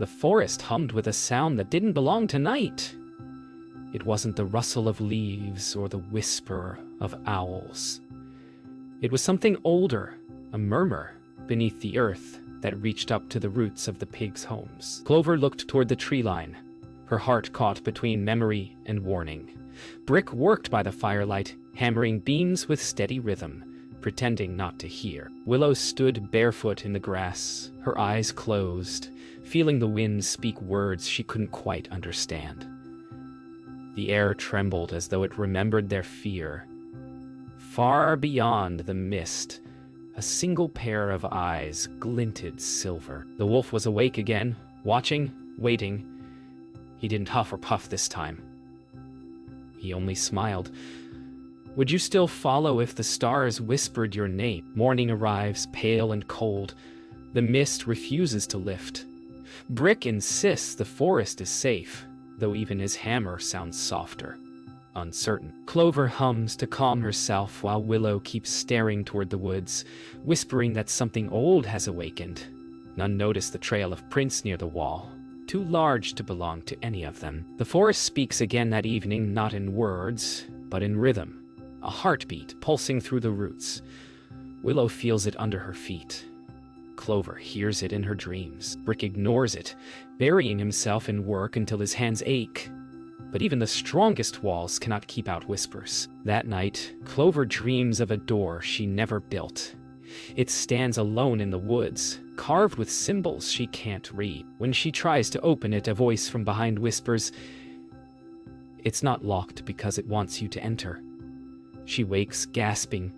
The forest hummed with a sound that didn't belong to night. It wasn't the rustle of leaves or the whisper of owls. It was something older, a murmur beneath the earth that reached up to the roots of the pigs' homes. Clover looked toward the tree line, her heart caught between memory and warning. Brick worked by the firelight, hammering beams with steady rhythm, pretending not to hear. Willow stood barefoot in the grass, her eyes closed, feeling the wind speak words she couldn't quite understand. The air trembled as though it remembered their fear. Far beyond the mist, a single pair of eyes glinted silver. The wolf was awake again, watching, waiting. He didn't huff or puff this time. He only smiled. Would you still follow if the stars whispered your name? Morning arrives, pale and cold. The mist refuses to lift. Brick insists the forest is safe, though even his hammer sounds softer, uncertain. Clover hums to calm herself while Willow keeps staring toward the woods, whispering that something old has awakened. None notice the trail of prints near the wall, too large to belong to any of them. The forest speaks again that evening, not in words, but in rhythm. A heartbeat pulsing through the roots. Willow feels it under her feet. Clover hears it in her dreams. Brick ignores it, burying himself in work until his hands ache. But even the strongest walls cannot keep out whispers. That night, Clover dreams of a door she never built. It stands alone in the woods, carved with symbols she can't read. When she tries to open it, a voice from behind whispers, "It's not locked because it wants you to enter." She wakes, gasping,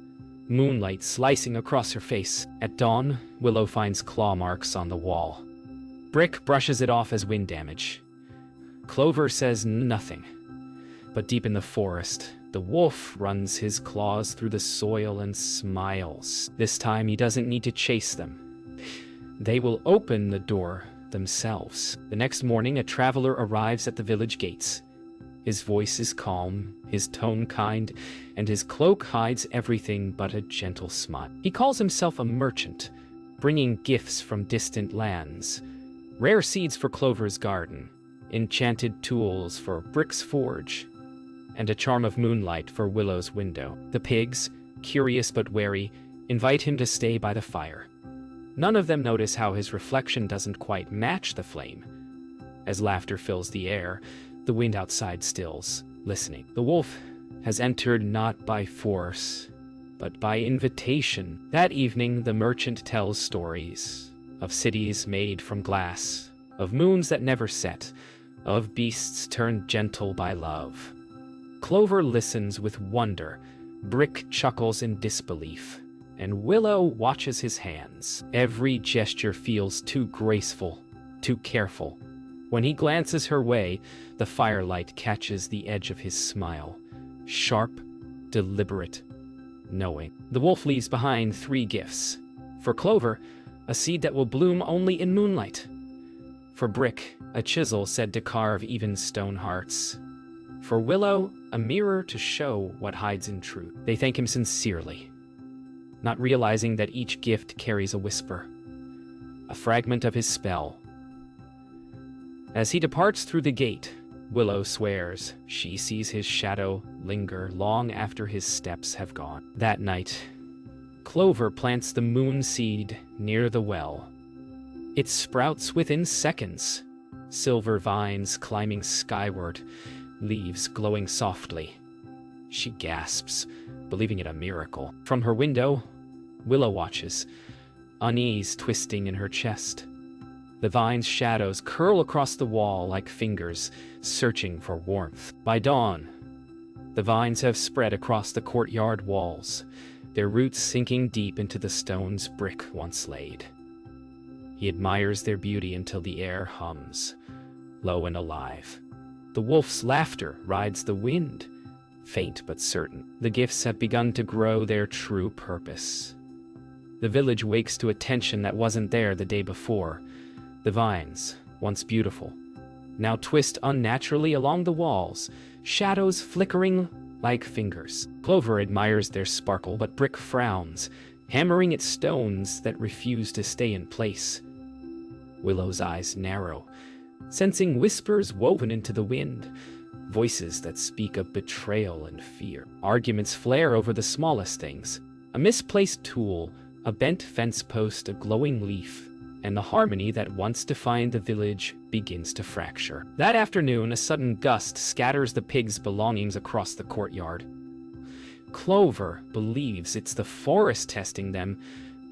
moonlight slicing across her face. At dawn, Willow finds claw marks on the wall. Brick brushes it off as wind damage. Clover says nothing. But deep in the forest, the wolf runs his claws through the soil and smiles. This time he doesn't need to chase them. They will open the door themselves. The next morning, a traveler arrives at the village gates. His voice is calm, his tone kind, and his cloak hides everything but a gentle smile. He calls himself a merchant, bringing gifts from distant lands. Rare seeds for Clover's garden, enchanted tools for Brick's forge, and a charm of moonlight for Willow's window. The pigs, curious but wary, invite him to stay by the fire. None of them notice how his reflection doesn't quite match the flame. As laughter fills the air, the wind outside stills, listening. The wolf has entered not by force, but by invitation. That evening, the merchant tells stories of cities made from glass, of moons that never set, of beasts turned gentle by love. Clover listens with wonder, Brick chuckles in disbelief, and Willow watches his hands. Every gesture feels too graceful, too careful. When he glances her way, the firelight catches the edge of his smile. Sharp, deliberate, knowing. The wolf leaves behind 3 gifts. For Clover, a seed that will bloom only in moonlight. For Brick, a chisel said to carve even stone hearts. For Willow, a mirror to show what hides in truth. They thank him sincerely, not realizing that each gift carries a whisper, a fragment of his spell. As he departs through the gate, Willow swears she sees his shadow linger long after his steps have gone. That night, Clover plants the moon seed near the well. It sprouts within seconds, silver vines climbing skyward, leaves glowing softly. She gasps, believing it a miracle. From her window, Willow watches, unease twisting in her chest. The vine's shadows curl across the wall like fingers, searching for warmth. By dawn, the vines have spread across the courtyard walls, their roots sinking deep into the stones Brick once laid. He admires their beauty until the air hums, low and alive. The wolf's laughter rides the wind, faint but certain. The gifts have begun to grow their true purpose. The village wakes to a tension that wasn't there the day before. The vines, once beautiful, now twist unnaturally along the walls, shadows flickering like fingers. Clover admires their sparkle, but Brick frowns, hammering at stones that refuse to stay in place. Willow's eyes narrow, sensing whispers woven into the wind, voices that speak of betrayal and fear. Arguments flare over the smallest things: a misplaced tool, a bent fence post, a glowing leaf, and the harmony that once defined the village begins to fracture. That afternoon, a sudden gust scatters the pigs' belongings across the courtyard. Clover believes it's the forest testing them.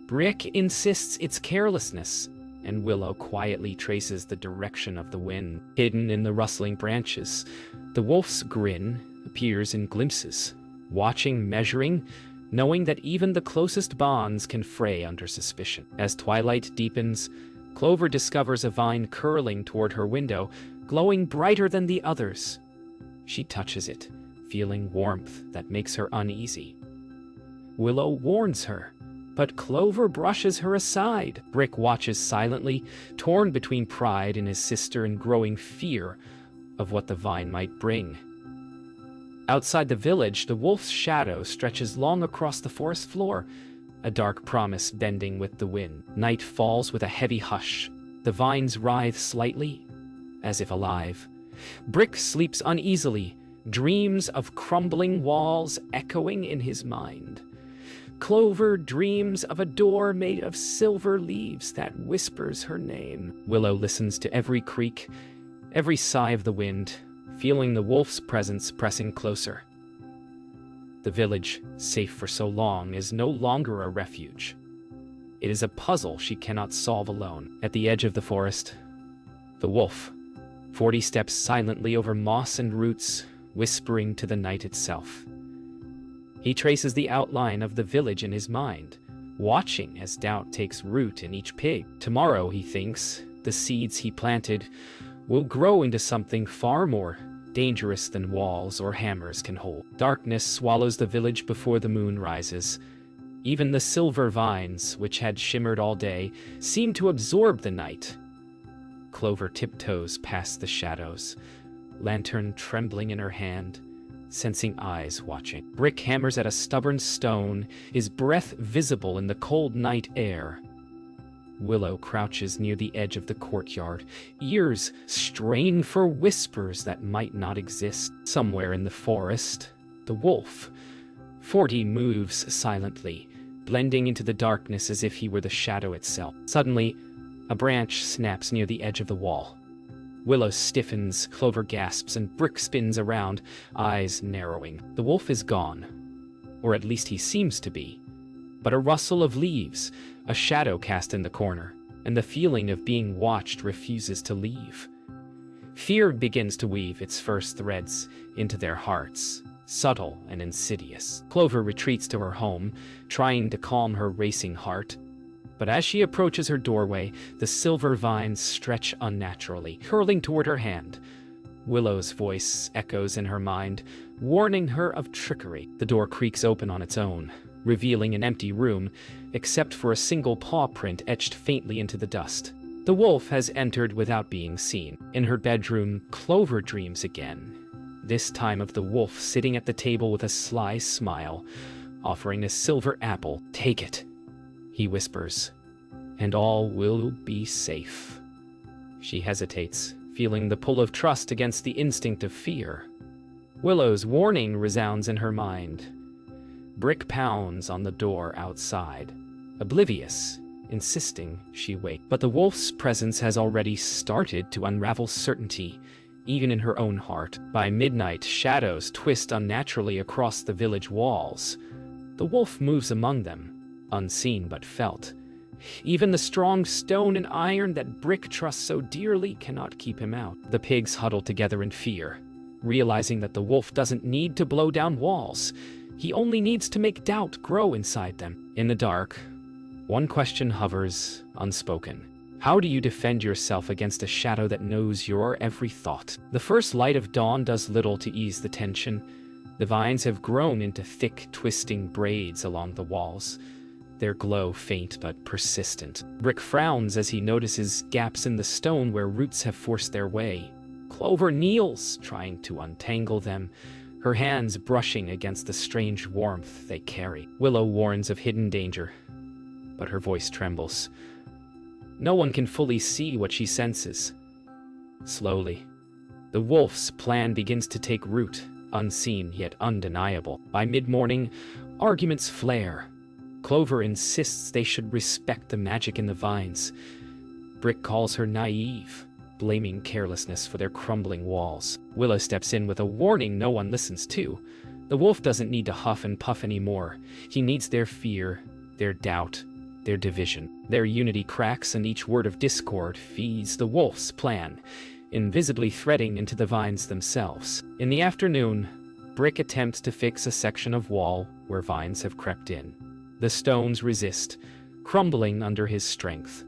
Brick insists it's carelessness, and Willow quietly traces the direction of the wind. Hidden in the rustling branches, the wolf's grin appears in glimpses, watching, measuring, knowing that even the closest bonds can fray under suspicion. As twilight deepens, Clover discovers a vine curling toward her window, glowing brighter than the others. She touches it, feeling warmth that makes her uneasy. Willow warns her, but Clover brushes her aside. Brick watches silently, torn between pride in his sister and growing fear of what the vine might bring. Outside the village, the wolf's shadow stretches long across the forest floor, a dark promise bending with the wind. Night falls with a heavy hush. The vines writhe slightly, as if alive. Brick sleeps uneasily, dreams of crumbling walls echoing in his mind. Clover dreams of a door made of silver leaves that whispers her name. Willow listens to every creak, every sigh of the wind, feeling the wolf's presence pressing closer. The village, safe for so long, is no longer a refuge. It is a puzzle she cannot solve alone. At the edge of the forest, the wolf, 40 steps silently over moss and roots, whispering to the night itself. He traces the outline of the village in his mind, watching as doubt takes root in each pig. Tomorrow, he thinks, the seeds he planted will grow into something far more dangerous than walls or hammers can hold. Darkness swallows the village before the moon rises. Even the silver vines, which had shimmered all day, seem to absorb the night. Clover tiptoes past the shadows, lantern trembling in her hand, sensing eyes watching. Brick hammers at a stubborn stone, his breath visible in the cold night air. Willow crouches near the edge of the courtyard, ears strain for whispers that might not exist. Somewhere in the forest, the wolf, 40, moves silently, blending into the darkness as if he were the shadow itself. Suddenly, a branch snaps near the edge of the wall. Willow stiffens, Clover gasps, and Brick spins around, eyes narrowing. The wolf is gone, or at least he seems to be. But a rustle of leaves, a shadow cast in the corner, and the feeling of being watched refuses to leave. Fear begins to weave its first threads into their hearts, subtle and insidious. Clover retreats to her home, trying to calm her racing heart. But as she approaches her doorway, the silver vines stretch unnaturally, curling toward her hand. Willow's voice echoes in her mind, warning her of trickery. The door creaks open on its own, revealing an empty room, except for a single paw print etched faintly into the dust. The wolf has entered without being seen. In her bedroom, Clover dreams again, this time of the wolf sitting at the table with a sly smile, offering a silver apple. "Take it," he whispers, "and all will be safe." She hesitates, feeling the pull of trust against the instinct of fear. Willow's warning resounds in her mind. Brick pounds on the door outside, oblivious, insisting she wait. But the wolf's presence has already started to unravel certainty, even in her own heart. By midnight, shadows twist unnaturally across the village walls. The wolf moves among them, unseen but felt. Even the strong stone and iron that Brick trusts so dearly cannot keep him out. The pigs huddle together in fear, realizing that the wolf doesn't need to blow down walls. He only needs to make doubt grow inside them. In the dark, one question hovers, unspoken. How do you defend yourself against a shadow that knows your every thought? The first light of dawn does little to ease the tension. The vines have grown into thick, twisting braids along the walls, their glow faint but persistent. Brick frowns as he notices gaps in the stone where roots have forced their way. Clover kneels, trying to untangle them, her hands brushing against the strange warmth they carry. Willow warns of hidden danger, but her voice trembles. No one can fully see what she senses. Slowly, the wolf's plan begins to take root, unseen yet undeniable. By mid-morning, arguments flare. Clover insists they should respect the magic in the vines. Brick calls her naive, blaming carelessness for their crumbling walls. Willow steps in with a warning no one listens to. The wolf doesn't need to huff and puff anymore. He needs their fear, their doubt, their division. Their unity cracks, and each word of discord feeds the wolf's plan, invisibly threading into the vines themselves. In the afternoon, Brick attempts to fix a section of wall where vines have crept in. The stones resist, crumbling under his strength.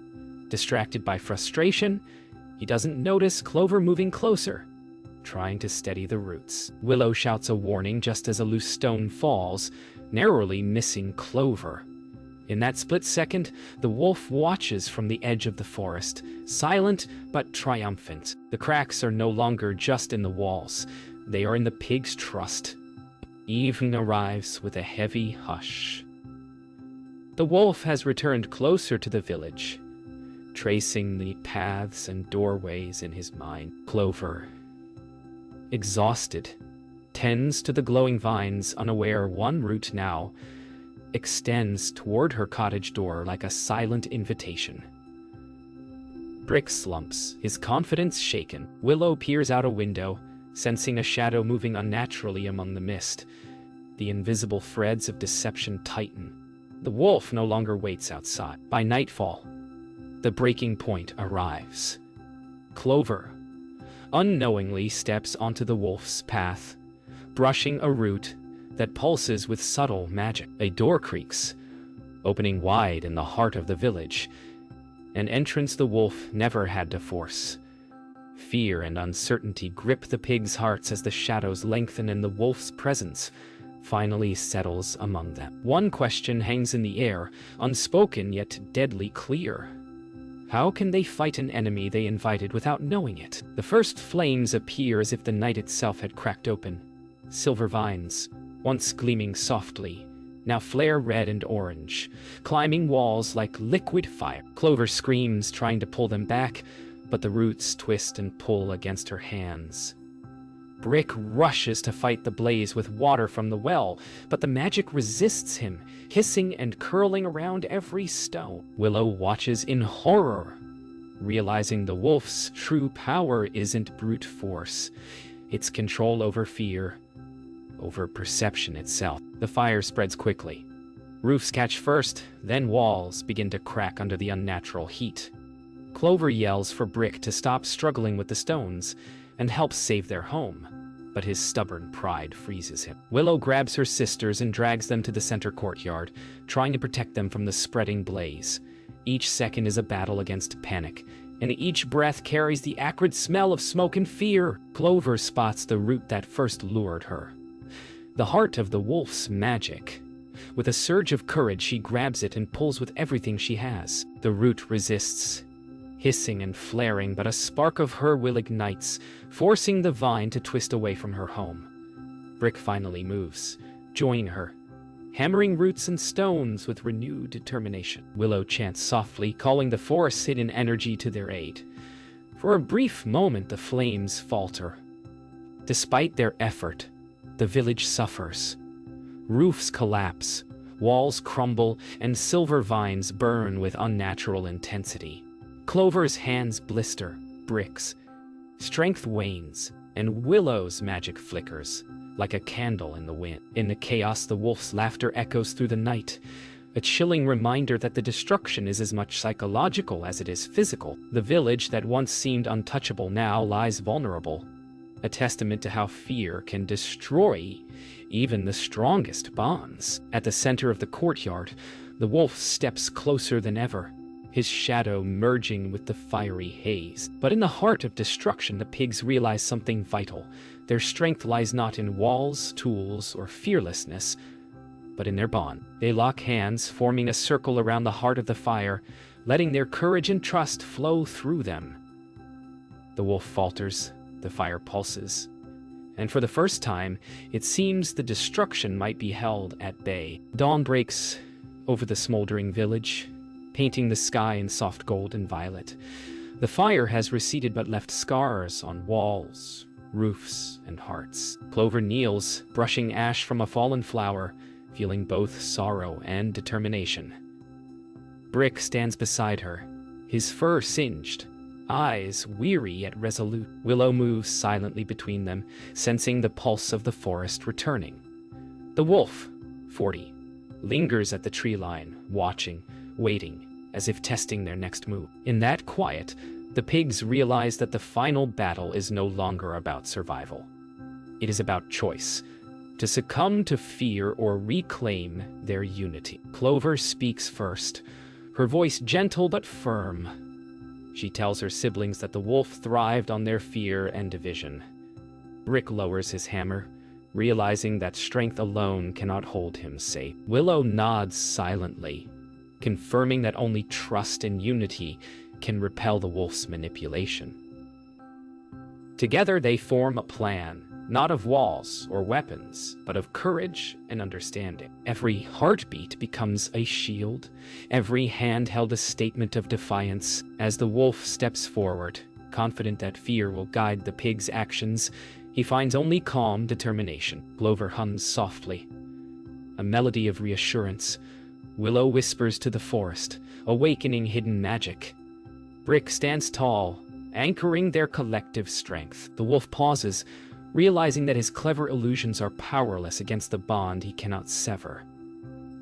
Distracted by frustration, he doesn't notice Clover moving closer, trying to steady the roots. Willow shouts a warning just as a loose stone falls, narrowly missing Clover. In that split second, the wolf watches from the edge of the forest, silent but triumphant. The cracks are no longer just in the walls. They are in the pig's trust. Evening arrives with a heavy hush. The wolf has returned closer to the village, tracing the paths and doorways in his mind. Clover, exhausted, tends to the glowing vines, unaware one root now extends toward her cottage door like a silent invitation. Brick slumps, his confidence shaken. Willow peers out a window, sensing a shadow moving unnaturally among the mist. The invisible threads of deception tighten. The wolf no longer waits outside. By nightfall, the breaking point arrives. Clover unknowingly steps onto the wolf's path, brushing a root that pulses with subtle magic. A door creaks, opening wide in the heart of the village, an entrance the wolf never had to force. Fear and uncertainty grip the pigs' hearts as the shadows lengthen and the wolf's presence finally settles among them. One question hangs in the air, unspoken yet deadly clear. How can they fight an enemy they invited without knowing it? The first flames appear as if the night itself had cracked open. Silver vines, once gleaming softly, now flare red and orange, climbing walls like liquid fire. Clover screams, trying to pull them back, but the roots twist and pull against her hands. Brick rushes to fight the blaze with water from the well, but the magic resists him, hissing and curling around every stone. Willow watches in horror, realizing the wolf's true power isn't brute force. It's control over fear, over perception itself. The fire spreads quickly. Roofs catch first, then walls begin to crack under the unnatural heat. Clover yells for Brick to stop struggling with the stones and help save their home, but his stubborn pride freezes him. Willow grabs her sisters and drags them to the center courtyard, trying to protect them from the spreading blaze. Each second is a battle against panic, and each breath carries the acrid smell of smoke and fear. Clover spots the root that first lured her, the heart of the wolf's magic. With a surge of courage, she grabs it and pulls with everything she has. The root resists, hissing and flaring, but a spark of her will ignites, forcing the vine to twist away from her home. Brick finally moves, joining her, hammering roots and stones with renewed determination. Willow chants softly, calling the forest's hidden energy to their aid. For a brief moment, the flames falter. Despite their effort, the village suffers. Roofs collapse, walls crumble, and silver vines burn with unnatural intensity. Clover's hands blister, Brick's strength wanes, and Willow's magic flickers like a candle in the wind. In the chaos, the wolf's laughter echoes through the night, a chilling reminder that the destruction is as much psychological as it is physical. The village that once seemed untouchable now lies vulnerable, a testament to how fear can destroy even the strongest bonds. At the center of the courtyard, the wolf steps closer than ever, his shadow merging with the fiery haze. But in the heart of destruction, the pigs realize something vital. Their strength lies not in walls, tools, or fearlessness, but in their bond. They lock hands, forming a circle around the heart of the fire, letting their courage and trust flow through them. The wolf falters, the fire pulses, and for the first time, it seems the destruction might be held at bay. Dawn breaks over the smoldering village, painting the sky in soft gold and violet. The fire has receded but left scars on walls, roofs, and hearts. Clover kneels, brushing ash from a fallen flower, feeling both sorrow and determination. Brick stands beside her, his fur singed, eyes weary yet resolute. Willow moves silently between them, sensing the pulse of the forest returning. The wolf, 40, lingers at the tree line, watching, waiting, as if testing their next move. In that quiet, the pigs realize that the final battle is no longer about survival. It is about choice, to succumb to fear or reclaim their unity. Clover speaks first, her voice gentle but firm. She tells her siblings that the wolf thrived on their fear and division. Brick lowers his hammer, realizing that strength alone cannot hold him safe. Willow nods silently, confirming that only trust and unity can repel the wolf's manipulation. Together they form a plan, not of walls or weapons, but of courage and understanding. Every heartbeat becomes a shield, every hand held a statement of defiance. As the wolf steps forward, confident that fear will guide the pig's actions, he finds only calm determination. Clover hums softly, a melody of reassurance. Willow whispers to the forest, awakening hidden magic. Brick stands tall, anchoring their collective strength. The wolf pauses, realizing that his clever illusions are powerless against the bond he cannot sever.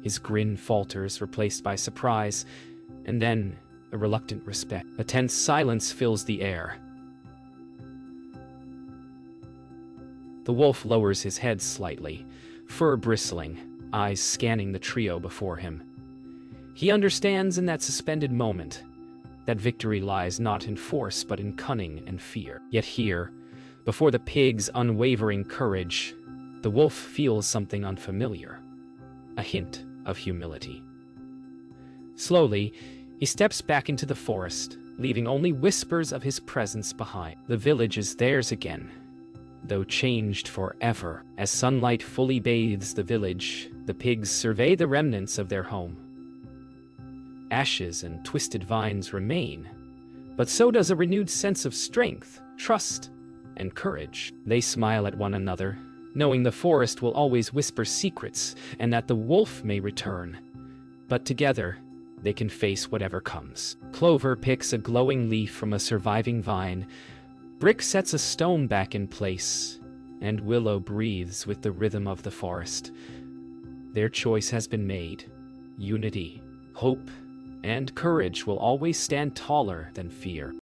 His grin falters, replaced by surprise, and then a reluctant respect. A tense silence fills the air. The wolf lowers his head slightly, fur bristling, eyes scanning the trio before him. He understands in that suspended moment that victory lies not in force but in cunning and fear. Yet here, before the pig's unwavering courage, the wolf feels something unfamiliar, a hint of humility. Slowly, he steps back into the forest, leaving only whispers of his presence behind. The village is theirs again, though changed forever. As sunlight fully bathes the village, the pigs survey the remnants of their home. Ashes and twisted vines remain, but so does a renewed sense of strength, trust, and courage. They smile at one another, knowing the forest will always whisper secrets and that the wolf may return. But together, they can face whatever comes. Clover picks a glowing leaf from a surviving vine. Brick sets a stone back in place, and Willow breathes with the rhythm of the forest. Their choice has been made. Unity, hope, and courage will always stand taller than fear.